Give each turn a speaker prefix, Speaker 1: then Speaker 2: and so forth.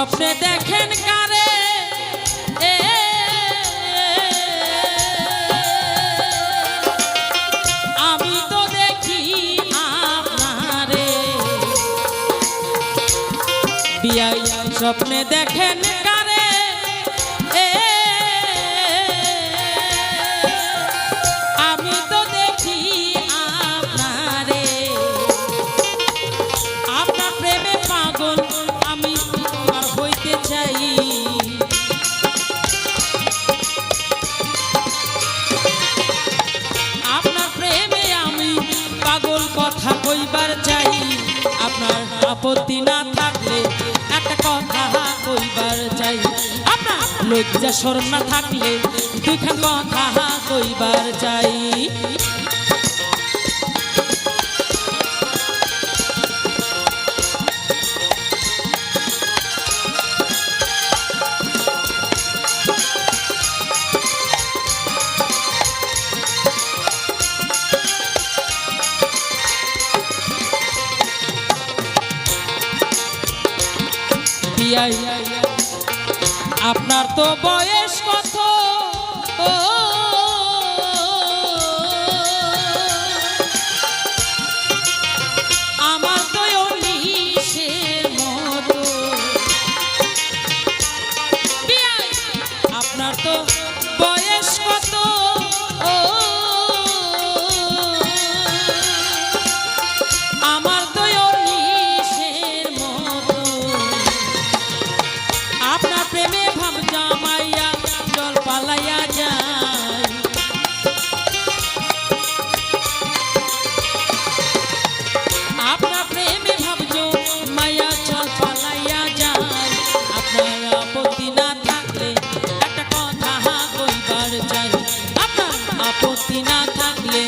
Speaker 1: স্বপ্নে দেখেন কারে আমি তো দেখি আপনারে বিয়াই স্বপ্নে দেখেন কারে আমি তো দেখি আপনারে আপনার প্রেমে পাগল আমি আর হইতে চাই আপনার প্রেমে আমি পাগল কথা কইবার চাই আপনার আপত্তি না থাকলে একটা কথা কইবার চাই আপনার লজ্জা শরম না থাকলে দুইখান কথা কইবার চাই আপনার তো বয়স কত আমার তো 19-এর মতো আপনার তো বয়স কত আমার তো 19-এর মতো আপনার প্রেমে ভাব জামাইয়া জল পালাইয়া যায় আপনার প্রেমে ভাব মাইয়া জল পালাইয়া যায় আপনার আপত্তি না থাকলে একটা কথা কইবার চাই আপনার আপত্তি না থাকলে